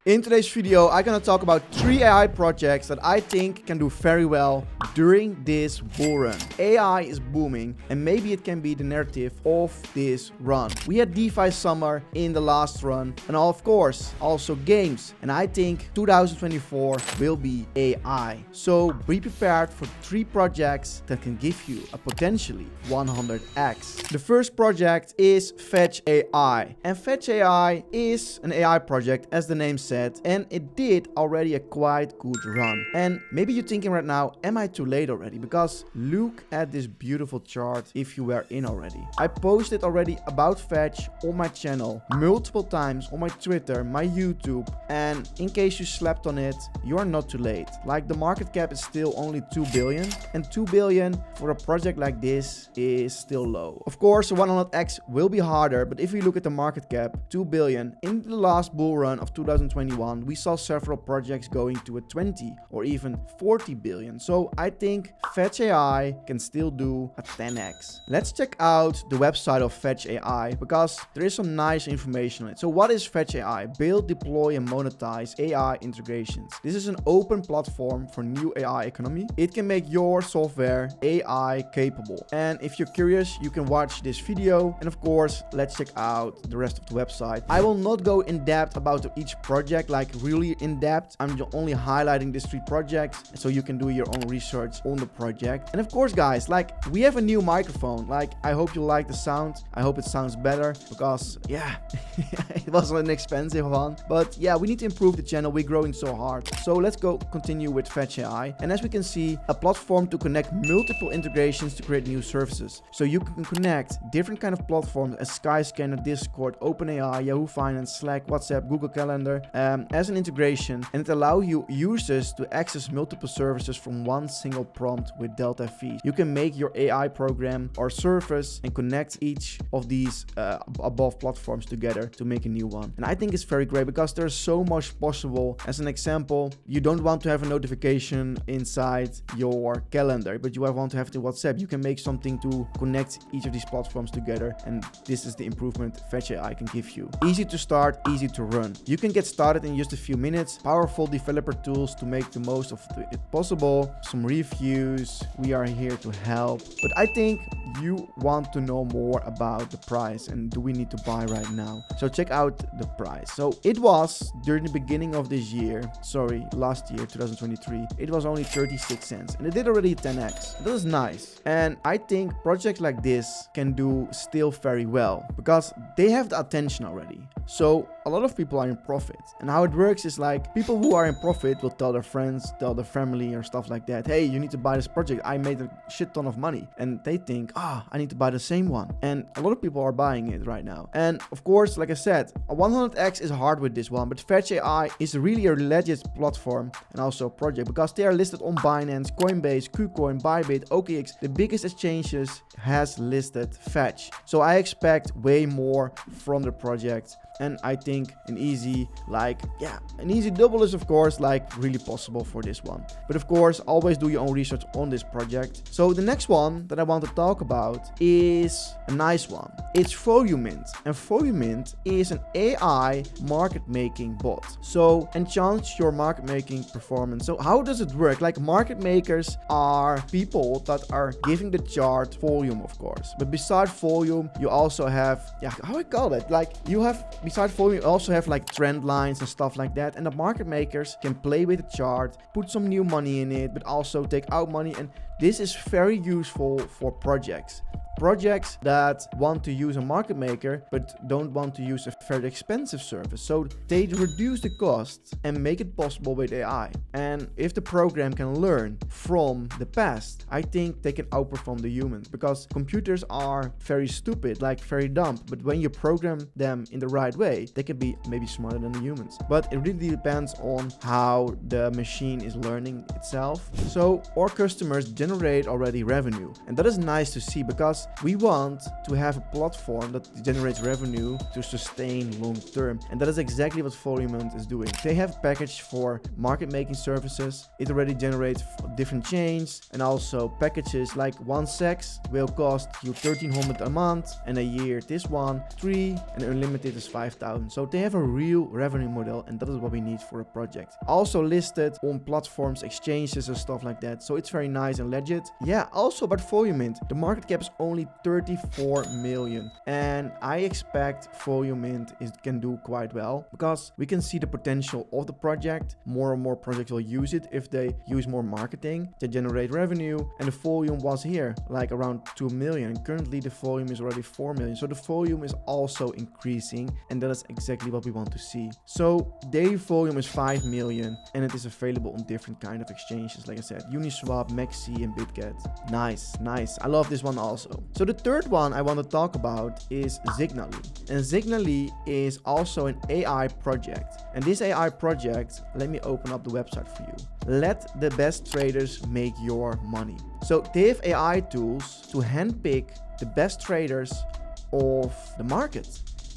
In today's video, I'm gonna talk about 3 AI projects that I think can do very well during this bull run. AI is booming and maybe it can be the narrative of this run. We had DeFi summer in the last run and of course also games, and I think 2024 will be AI. So be prepared for 3 projects that can give you a potentially 100x. The first project is Fetch AI, and Fetch AI is an AI project as the name says, and it did already a quite good run. And maybe you're thinking right now, am I too late already? Because look at this beautiful chart if you were in already. I posted already about Fetch on my channel multiple times on my Twitter, my YouTube, and in case you slept on it, you are not too late. Like, the market cap is still only 2 billion, and 2 billion for a project like this is still low. Of course, 100x will be harder, but if we look at the market cap, 2 billion in the last bull run of 2021, we saw several projects going to a 20 or even 40 billion. So I think Fetch AI can still do a 10x. Let's check out the website of Fetch AI because there is some nice information on it. So what is Fetch AI? Build, deploy, and monetize AI integrations. This is an open platform for new AI economy. It can make your software AI capable. And if you're curious, you can watch this video. And of course, let's check out the rest of the website. I will not go in depth about each project, like really in depth. I'm only highlighting these 3 projects so you can do your own research on the project. And of course, guys, like, we have a new microphone. Like, I hope you like the sound. I hope it sounds better because yeah, it was an expensive one, but yeah, we need to improve the channel. We're growing so hard. So let's go continue with Fetch AI. And as we can see, a platform to connect multiple integrations to create new services. So you can connect different kind of platforms as Skyscanner, Discord, OpenAI, Yahoo Finance, Slack, WhatsApp, Google Calendar, as an integration, and it allows you users to access multiple services from one single prompt with delta fees. You can make your AI program or service and connect each of these above platforms together to make a new one. And I think it's very great because there's so much possible. As an example, you don't want to have a notification inside your calendar, but you want to have it in WhatsApp. You can make something to connect each of these platforms together, and this is the improvement Fetch AI can give you. Easy to start, easy to run. You can get started in just a few minutes. Powerful developer tools to make the most of it possible. Some reviews. We are here to help. But I think you want to know more about the price and do we need to buy right now? So check out the price. So it was during the beginning of this year, last year, 2023, it was only 36 cents and it did already 10x. That is nice. And I think projects like this can do still very well because they have the attention already. So a lot of people are in profit, and how it works is like people who are in profit will tell their friends, tell their family or stuff like that, hey, you need to buy this project, I made a shit ton of money, and they think, I need to buy the same one. And a lot of people are buying it right now. And of course, like I said, a 100x is hard with this one, but Fetch AI is really a legit platform and also a project because they are listed on Binance, Coinbase, KuCoin, bybit, OKX. The biggest exchanges has listed Fetch. So I expect way more from the project. And I think an easy double is of course like really possible for this one. But of course, always do your own research on this project. So the next one that I want to talk about is a nice one. It's VMint. And VMint is an AI market making bot. So enhance your market making performance. So how does it work? Like, market makers are people that are giving the chart volume, of course. But besides volume, you also have, how I call it? Like, you have, besides volume, you also have like trend lines and stuff like that. And the market makers can play with the chart, put some new money in it, but also take out money. And this is very useful for projects that want to use a market maker but don't want to use a very expensive service. So they reduce the costs and make it possible with AI. And if the program can learn from the past, I think they can outperform the humans because computers are very stupid, like very dumb. But when you program them in the right way, they can be maybe smarter than the humans. But it really depends on how the machine is learning itself. So our customers generate already revenue. And that is nice to see because because we want to have a platform that generates revenue to sustain long term. And that is exactly what VMint is doing. They have a package for market making services. It already generates different chains, and also packages like 1 sex will cost you 1300 a month, and a year this one 3, and unlimited is 5000. So they have a real revenue model, and that is what we need for a project. Also listed on platforms, exchanges and stuff like that. So it's very nice and legit. Yeah, also about VMint, the market cap is only 34 million, and I expect VMint can do quite well because we can see the potential of the project. More and more projects will use it if they use more marketing to generate revenue, and the volume was here like around 2 million, and currently the volume is already 4 million. So the volume is also increasing, and that is exactly what we want to see. So daily volume is 5 million, and it is available on different kind of exchanges, like I said, Uniswap, Maxi and BitGet. Nice. I love this one also. So the third one I want to talk about is Zignally, and Zignally is also an AI project. And this AI project, let me open up the website for you. Let the best traders make your money. So they have AI tools to handpick the best traders of the market,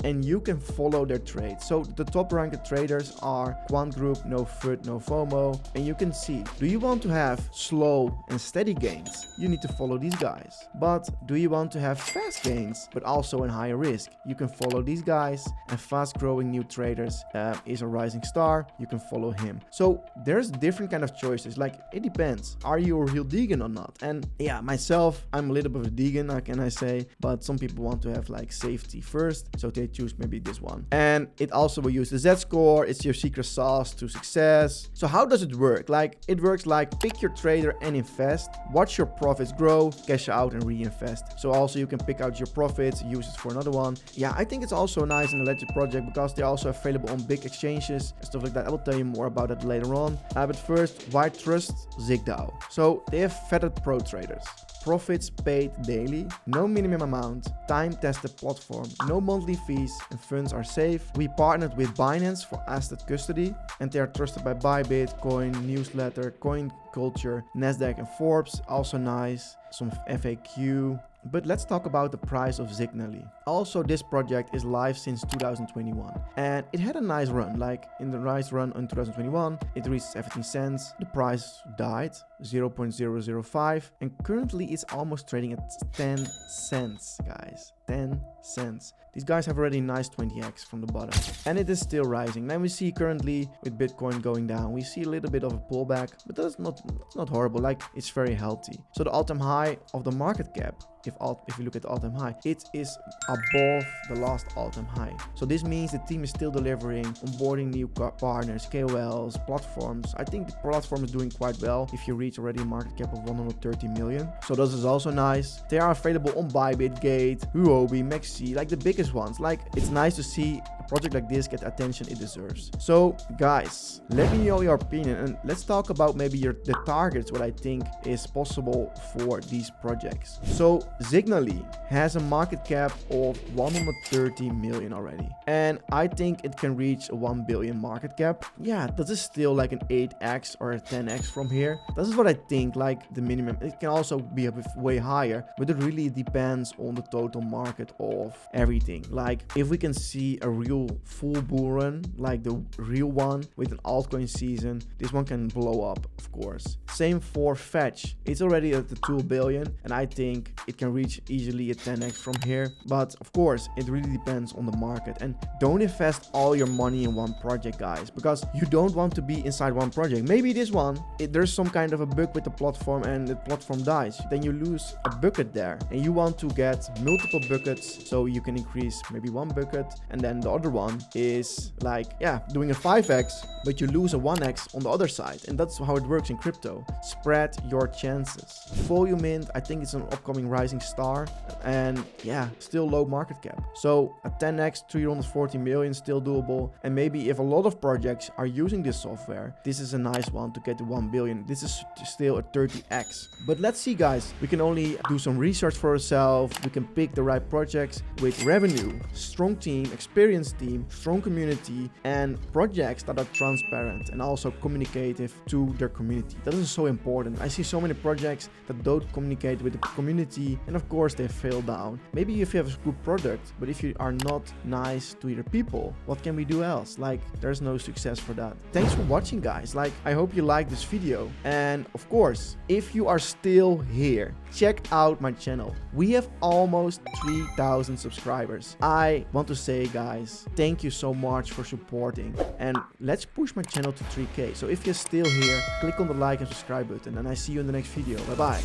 and you can follow their trades. So the top ranked traders are Quant Group, no FUD, no FOMO. And you can see, do you want to have slow and steady gains? You need to follow these guys. But do you want to have fast gains, but also in higher risk? You can follow these guys. And fast growing new traders is a rising star. You can follow him. So there's different kind of choices. Like, it depends. Are you a real Deegan or not? And yeah, myself, I'm a little bit of a Deegan, how can I say? But some people want to have like safety first. So they choose maybe this one, and it also will use the Z score. It's your secret sauce to success. So how does it work? Like, it works like pick your trader and invest, watch your profits grow, cash out and reinvest. So also you can pick out your profits, use it for another one. Yeah, I think it's also nice and a legit project because they're also available on big exchanges and stuff like that. I will tell you more about that later on. But first, why trust ZigDao? So they have vetted pro traders. Profits paid daily, no minimum amount, time-tested platform, no monthly fees, and funds are safe. We partnered with Binance for asset custody, and they are trusted by Bybit, Coin, Newsletter, Coin Culture, Nasdaq and Forbes. Also nice. Some FAQ. But let's talk about the price of Zignally. Also, this project is live since 2021, and it had a nice run. Like in the nice run in 2021, it reached 17 cents. The price died 0.005, and currently it's almost trading at 10 cents, guys. 10 cents. These guys have already nice 20x from the bottom, and it is still rising. Then we see currently with Bitcoin going down, we see a little bit of a pullback, but that's not horrible. Like, it's very healthy. So the all-time high of the market cap, if you look at the all-time high, it is above the last all-time high. So this means the team is still delivering, onboarding new partners, KOLs, platforms. I think the platform is doing quite well if you reach already a market cap of 130 million. So this is also nice. They are available on Bybit, Gate, Huobi, Maxi, like the biggest ones. Like, it's nice to see a project like this get attention it deserves. So guys, let me know your opinion, and let's talk about maybe the targets, what I think is possible for these projects. So Zignally has a market cap of 130 million already, and I think it can reach a 1 billion market cap. Yeah, this is still like an 8x or a 10x from here. This is what I think, like the minimum. It can also be a bit way higher, but it really depends on the total market of everything. Like, if we can see a real full bull run, like the real one with an altcoin season, this one can blow up, of course. Same for Fetch. It's already at the 2 billion, and I think it can reach easily a 10x from here. But of course, it really depends on the market, and don't invest all your money in one project, guys, because you don't want to be inside one project. Maybe this one, there's some kind of a bug with the platform and the platform dies, then you lose a bucket there, and you want to get multiple buckets so you can increase maybe one bucket, and then the other one is like, yeah, doing a 5x, but you lose a 1x on the other side. And that's how it works in crypto. Spread your chances. VMint, I think it's an upcoming rising star, and yeah, still low market cap. So a 10x, 340 million, still doable. And maybe if a lot of projects are using this software, this is a nice one to get to 1 billion. This is still a 30x. But let's see, guys, we can only do some research for ourselves. We can pick the right projects with revenue, strong team, experienced experienced team, strong community, and projects that are transparent and also communicative to their community. That is so important. I see so many projects that don't communicate with the community, and of course they fail down. Maybe if you have a good product, but if you are not nice to your people, what can we do else? Like, there's no success for that. Thanks for watching, guys. Like, I hope you liked this video. And of course, if you are still here, check out my channel. We have almost 3,000 subscribers. I want to say, guys, thank you so much for supporting, and let's push my channel to 3K. So if you're still here, click on the like and subscribe button, and I see you in the next video. Bye bye.